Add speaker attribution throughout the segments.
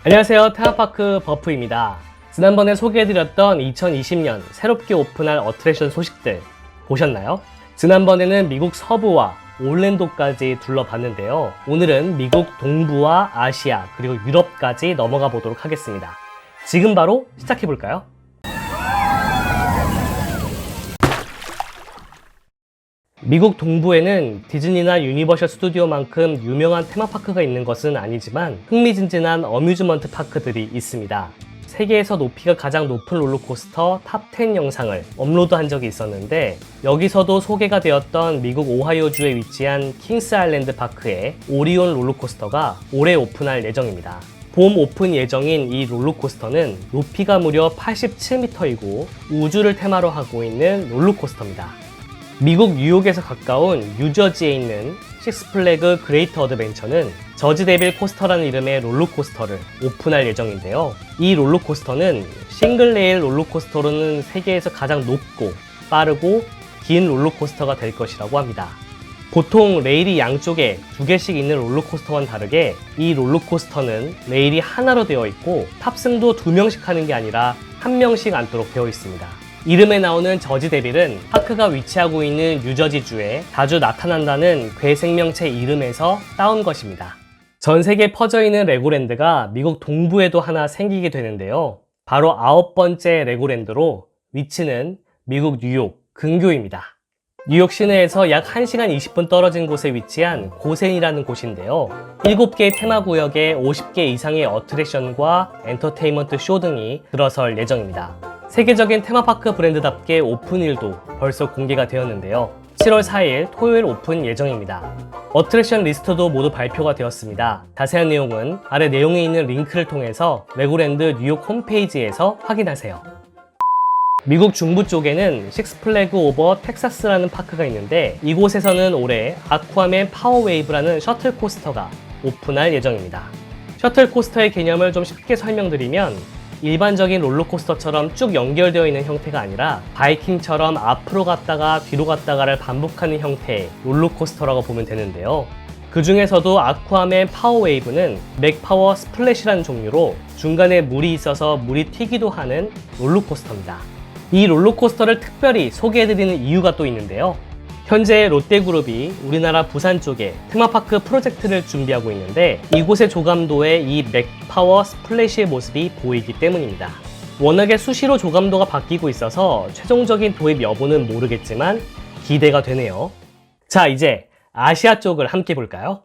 Speaker 1: 안녕하세요, 테마파크 버프입니다. 지난번에 소개해드렸던 2020년 새롭게 오픈할 어트랙션 소식들 보셨나요? 지난번에는 미국 서부와 올랜도까지 둘러봤는데요. 오늘은 미국 동부와 아시아 그리고 유럽까지 넘어가 보도록 하겠습니다. 지금 바로 시작해볼까요? 미국 동부에는 디즈니나 유니버셜 스튜디오만큼 유명한 테마파크가 있는 것은 아니지만 흥미진진한 어뮤즈먼트 파크들이 있습니다. 세계에서 높이가 가장 높은 롤러코스터 탑10 영상을 업로드한 적이 있었는데, 여기서도 소개가 되었던 미국 오하이오주에 위치한 킹스 아일랜드 파크의 오리온 롤러코스터가 올해 오픈할 예정입니다. 봄 오픈 예정인 이 롤러코스터는 높이가 무려 87m이고 우주를 테마로 하고 있는 롤러코스터입니다. 미국 뉴욕에서 가까운 뉴저지에 있는 식스플래그 그레이트 어드벤처는 저지 데빌 코스터라는 이름의 롤러코스터를 오픈할 예정인데요. 이 롤러코스터는 싱글 레일 롤러코스터로는 세계에서 가장 높고 빠르고 긴 롤러코스터가 될 것이라고 합니다. 보통 레일이 양쪽에 두 개씩 있는 롤러코스터와는 다르게 이 롤러코스터는 레일이 하나로 되어 있고 탑승도 2명씩 하는 게 아니라 1명씩 앉도록 되어 있습니다. 이름에 나오는 저지 데빌은 파크가 위치하고 있는 뉴저지주에 자주 나타난다는 괴 생명체 이름에서 따온 것입니다. 전 세계에 퍼져 있는 레고랜드가 미국 동부에도 하나 생기게 되는데요. 바로 9번째 레고랜드로 위치는 미국 뉴욕 근교입니다. 뉴욕 시내에서 약 1시간 20분 떨어진 곳에 위치한 고센이라는 곳인데요. 7개의 테마구역에 50개 이상의 어트랙션과 엔터테인먼트 쇼 등이 들어설 예정입니다. 세계적인 테마파크 브랜드답게 오픈일도 벌써 공개가 되었는데요. 7월 4일 토요일 오픈 예정입니다. 어트랙션 리스트도 모두 발표가 되었습니다. 자세한 내용은 아래 내용에 있는 링크를 통해서 레고랜드 뉴욕 홈페이지에서 확인하세요. 미국 중부 쪽에는 식스플래그 오버 텍사스라는 파크가 있는데, 이곳에서는 올해 아쿠아맨 파워웨이브라는 셔틀 코스터가 오픈할 예정입니다. 셔틀 코스터의 개념을 좀 쉽게 설명드리면, 일반적인 롤러코스터처럼 쭉 연결되어 있는 형태가 아니라 바이킹처럼 앞으로 갔다가 뒤로 갔다가를 반복하는 형태의 롤러코스터라고 보면 되는데요. 그 중에서도 아쿠아맨 파워웨이브는 맥파워 스플래시라는 종류로 중간에 물이 있어서 물이 튀기도 하는 롤러코스터입니다. 이 롤러코스터를 특별히 소개해드리는 이유가 또 있는데요. 현재 롯데그룹이 우리나라 부산 쪽에 테마파크 프로젝트를 준비하고 있는데, 이곳의 조감도에 이 맥파워 스플래시의 모습이 보이기 때문입니다. 워낙에 수시로 조감도가 바뀌고 있어서 최종적인 도입 여부는 모르겠지만 기대가 되네요. 자, 이제 아시아 쪽을 함께 볼까요?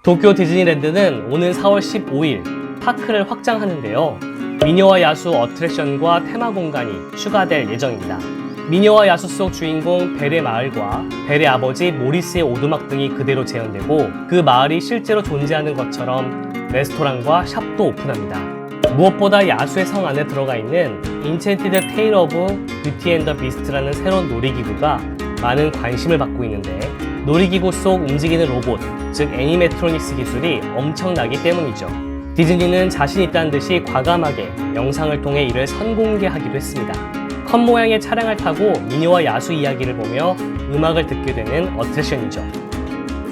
Speaker 1: 도쿄 디즈니랜드는 오는 4월 15일 파크를 확장하는데요. 미녀와 야수 어트랙션과 테마 공간이 추가될 예정입니다. 미녀와 야수 속 주인공 벨의 마을과 벨의 아버지 모리스의 오두막 등이 그대로 재현되고, 그 마을이 실제로 존재하는 것처럼 레스토랑과 샵도 오픈합니다. 무엇보다 야수의 성 안에 들어가 있는 인챈티드 테일 오브 뷰티 앤 더 비스트라는 새로운 놀이기구가 많은 관심을 받고 있는데, 놀이기구 속 움직이는 로봇, 즉 애니메트로닉스 기술이 엄청나기 때문이죠. 디즈니는 자신 있다는 듯이 과감하게 영상을 통해 이를 선공개하기도 했습니다. 컵 모양의 차량을 타고 미녀와 야수 이야기를 보며 음악을 듣게 되는 어트랙션이죠.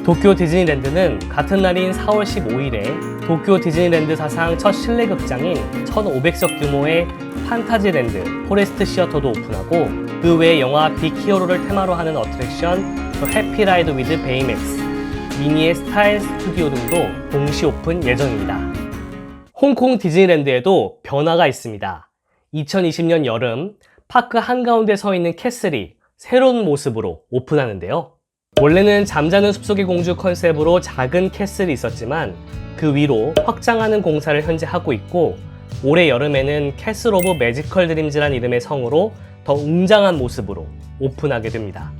Speaker 1: 도쿄 디즈니랜드는 같은 날인 4월 15일에 도쿄 디즈니랜드 사상 첫 실내 극장인 1,500석 규모의 판타지랜드 포레스트 시어터도 오픈하고, 그 외에 영화 빅히어로를 테마로 하는 어트랙션 해피라이드 위드 베이맥스, 미니의 스타일 스튜디오 등도 동시 오픈 예정입니다. 홍콩 디즈니랜드에도 변화가 있습니다. 2020년 여름 파크 한가운데 서 있는 캐슬이 새로운 모습으로 오픈하는데요. 원래는 잠자는 숲속의 공주 컨셉으로 작은 캐슬이 있었지만 그 위로 확장하는 공사를 현재 하고 있고, 올해 여름에는 캐슬 오브 매지컬 드림즈란 이름의 성으로 더 웅장한 모습으로 오픈하게 됩니다.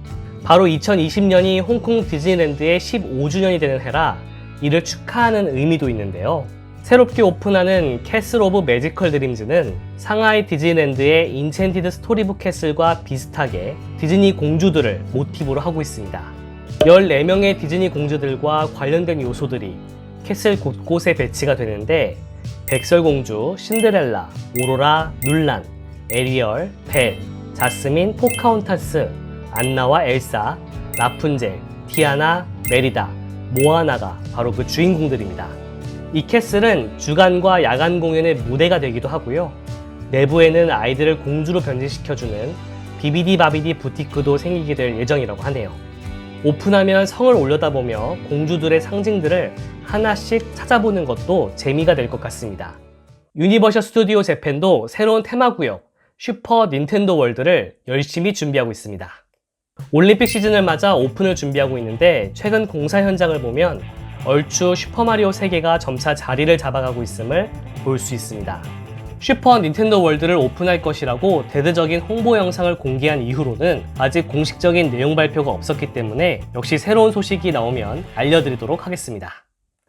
Speaker 1: 바로 2020년이 홍콩 디즈니랜드의 15주년이 되는 해라 이를 축하하는 의미도 있는데요. 새롭게 오픈하는 캐슬 오브 매지컬 드림즈는 상하이 디즈니랜드의 인챈티드 스토리북 캐슬과 비슷하게 디즈니 공주들을 모티브로 하고 있습니다. 14명의 디즈니 공주들과 관련된 요소들이 캐슬 곳곳에 배치가 되는데, 백설공주, 신데렐라, 오로라, 눌란, 에리얼, 벨, 자스민, 포카혼타스, 안나와 엘사, 라푼젤, 티아나, 메리다, 모아나가 바로 그 주인공들입니다. 이 캐슬은 주간과 야간 공연의 무대가 되기도 하고요. 내부에는 아이들을 공주로 변신시켜주는 비비디바비디 부티크도 생기게 될 예정이라고 하네요. 오픈하면 성을 올려다보며 공주들의 상징들을 하나씩 찾아보는 것도 재미가 될 것 같습니다. 유니버셜 스튜디오 재팬도 새로운 테마구역 슈퍼 닌텐도 월드를 열심히 준비하고 있습니다. 올림픽 시즌을 맞아 오픈을 준비하고 있는데 최근 공사 현장을 보면 얼추 슈퍼마리오 세계가 점차 자리를 잡아가고 있음을 볼 수 있습니다. 슈퍼 닌텐도 월드를 오픈할 것이라고 대대적인 홍보 영상을 공개한 이후로는 아직 공식적인 내용 발표가 없었기 때문에 역시 새로운 소식이 나오면 알려드리도록 하겠습니다.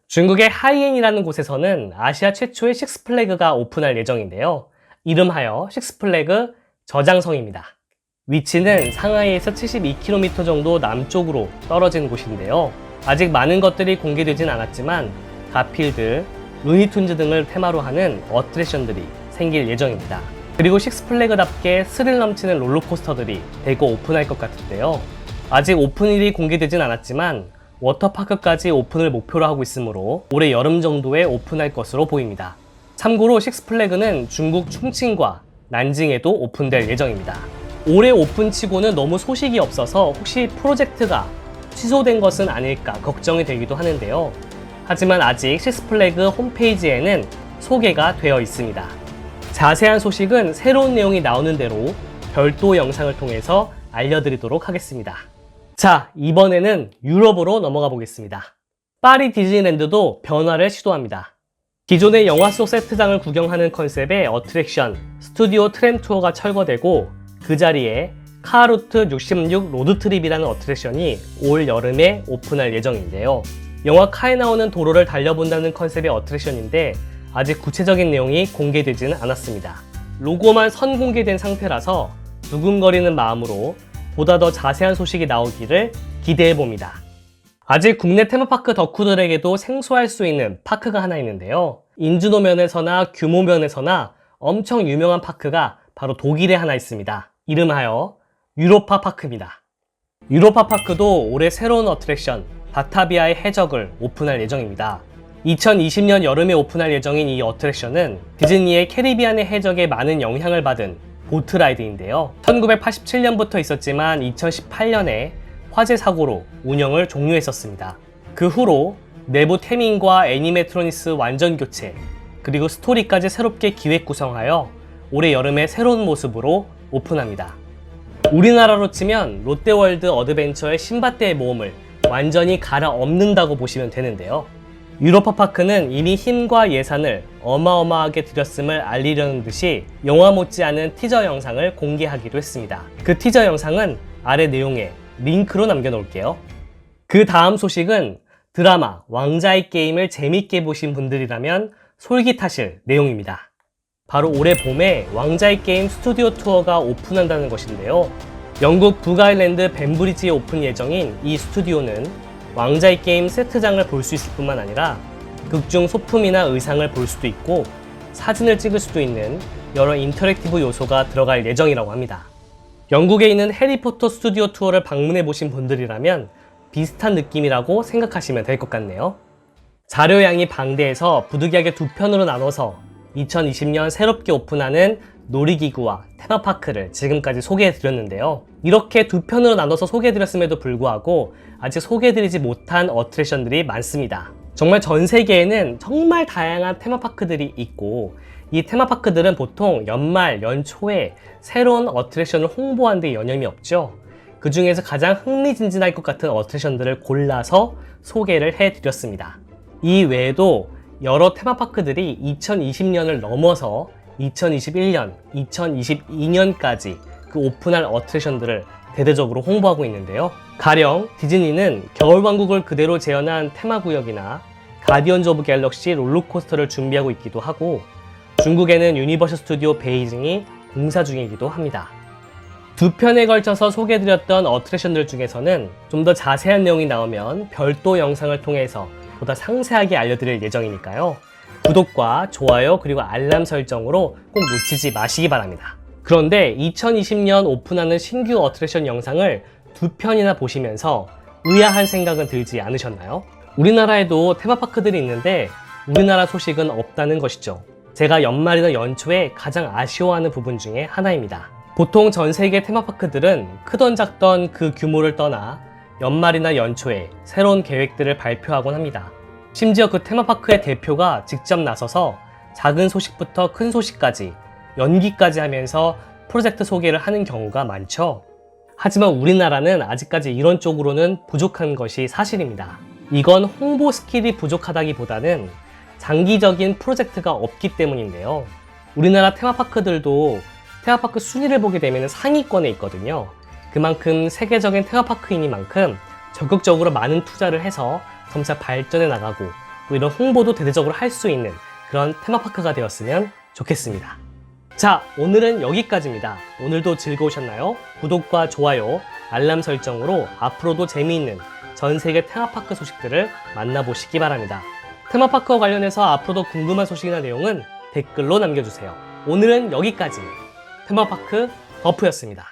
Speaker 1: 중국의 하이엔이라는 곳에서는 아시아 최초의 식스플래그가 오픈할 예정인데요. 이름하여 식스플래그 저장성입니다. 위치는 상하이에서 72km 정도 남쪽으로 떨어진 곳인데요. 아직 많은 것들이 공개되진 않았지만 가필드, 루니툰즈 등을 테마로 하는 어트랙션들이 생길 예정입니다. 그리고 식스플래그답게 스릴 넘치는 롤러코스터들이 대거 오픈할 것 같은데요. 아직 오픈일이 공개되진 않았지만 워터파크까지 오픈을 목표로 하고 있으므로 올해 여름 정도에 오픈할 것으로 보입니다. 참고로 식스플래그는 중국 충칭과 난징에도 오픈될 예정입니다. 올해 오픈치고는 너무 소식이 없어서 혹시 프로젝트가 취소된 것은 아닐까 걱정이 되기도 하는데요. 하지만 아직 식스플래그 홈페이지에는 소개가 되어 있습니다. 자세한 소식은 새로운 내용이 나오는 대로 별도 영상을 통해서 알려드리도록 하겠습니다. 자, 이번에는 유럽으로 넘어가 보겠습니다. 파리 디즈니랜드도 변화를 시도합니다. 기존의 영화 속 세트장을 구경하는 컨셉의 어트랙션 스튜디오 트램 투어가 철거되고 그 자리에 카루트 66 로드트립이라는 어트랙션이 올 여름에 오픈할 예정인데요. 영화 카에 나오는 도로를 달려본다는 컨셉의 어트랙션인데 아직 구체적인 내용이 공개되지는 않았습니다. 로고만 선공개된 상태라서 두근거리는 마음으로 보다 더 자세한 소식이 나오기를 기대해봅니다. 아직 국내 테마파크 덕후들에게도 생소할 수 있는 파크가 하나 있는데요. 인지도 면에서나 규모 면에서나 엄청 유명한 파크가 바로 독일에 하나 있습니다. 이름하여 유로파 파크입니다. 유로파 파크도 올해 새로운 어트랙션 바타비아의 해적을 오픈할 예정입니다. 2020년 여름에 오픈할 예정인 이 어트랙션은 디즈니의 캐리비안의 해적에 많은 영향을 받은 보트라이드인데요. 1987년부터 있었지만 2018년에 화재 사고로 운영을 종료했었습니다. 그 후로 내부 태밍과 애니메트로니스 완전 교체, 그리고 스토리까지 새롭게 기획 구성하여 올해 여름에 새로운 모습으로 오픈합니다. 우리나라로 치면 롯데월드 어드벤처의 신밧드의 모험을 완전히 갈아엎는다고 보시면 되는데요. 유로파파크는 이미 힘과 예산을 어마어마하게 들였음을 알리려는 듯이 영화 못지않은 티저 영상을 공개하기도 했습니다. 그 티저 영상은 아래 내용에 링크로 남겨놓을게요. 그 다음 소식은 드라마 왕자의 게임을 재밌게 보신 분들이라면 솔깃하실 내용입니다. 바로 올해 봄에 왕자의 게임 스튜디오 투어가 오픈한다는 것인데요. 영국 북아일랜드 벤브리지에 오픈 예정인 이 스튜디오는 왕자의 게임 세트장을 볼 수 있을 뿐만 아니라 극중 소품이나 의상을 볼 수도 있고 사진을 찍을 수도 있는 여러 인터랙티브 요소가 들어갈 예정이라고 합니다. 영국에 있는 해리포터 스튜디오 투어를 방문해 보신 분들이라면 비슷한 느낌이라고 생각하시면 될 것 같네요. 자료량이 방대해서 부득이하게 두 편으로 나눠서 2020년 새롭게 오픈하는 놀이기구와 테마파크를 지금까지 소개해드렸는데요. 이렇게 두 편으로 나눠서 소개해드렸음에도 불구하고 아직 소개해드리지 못한 어트랙션들이 많습니다. 정말 전 세계에는 정말 다양한 테마파크들이 있고 이 테마파크들은 보통 연말, 연초에 새로운 어트랙션을 홍보하는 데 여념이 없죠. 그 중에서 가장 흥미진진할 것 같은 어트랙션들을 골라서 소개를 해드렸습니다. 이 외에도 여러 테마파크들이 2020년을 넘어서 2021년, 2022년까지 그 오픈할 어트랙션들을 대대적으로 홍보하고 있는데요. 가령 디즈니는 겨울왕국을 그대로 재현한 테마구역이나 가디언즈 오브 갤럭시 롤러코스터를 준비하고 있기도 하고 중국에는 유니버셜 스튜디오 베이징이 공사 중이기도 합니다. 두 편에 걸쳐서 소개해드렸던 어트랙션들 중에서는 좀 더 자세한 내용이 나오면 별도 영상을 통해서 보다 상세하게 알려드릴 예정이니까요. 구독과 좋아요 그리고 알람 설정으로 꼭 놓치지 마시기 바랍니다. 그런데 2020년 오픈하는 신규 어트랙션 영상을 두 편이나 보시면서 의아한 생각은 들지 않으셨나요? 우리나라에도 테마파크들이 있는데 우리나라 소식은 없다는 것이죠. 제가 연말이나 연초에 가장 아쉬워하는 부분 중에 하나입니다. 보통 전 세계 테마파크들은 크던 작던 그 규모를 떠나 연말이나 연초에 새로운 계획들을 발표하곤 합니다. 심지어 그 테마파크의 대표가 직접 나서서 작은 소식부터 큰 소식까지 연기까지 하면서 프로젝트 소개를 하는 경우가 많죠. 하지만 우리나라는 아직까지 이런 쪽으로는 부족한 것이 사실입니다. 이건 홍보 스킬이 부족하다기보다는 장기적인 프로젝트가 없기 때문인데요. 우리나라 테마파크들도 테마파크 순위를 보게 되면 상위권에 있거든요. 그만큼 세계적인 테마파크이니만큼 적극적으로 많은 투자를 해서 점차 발전해 나가고 또 이런 홍보도 대대적으로 할 수 있는 그런 테마파크가 되었으면 좋겠습니다. 자, 오늘은 여기까지입니다. 오늘도 즐거우셨나요? 구독과 좋아요, 알람 설정으로 앞으로도 재미있는 전 세계 테마파크 소식들을 만나보시기 바랍니다. 테마파크와 관련해서 앞으로도 궁금한 소식이나 내용은 댓글로 남겨주세요. 오늘은 여기까지 테마파크 버프였습니다.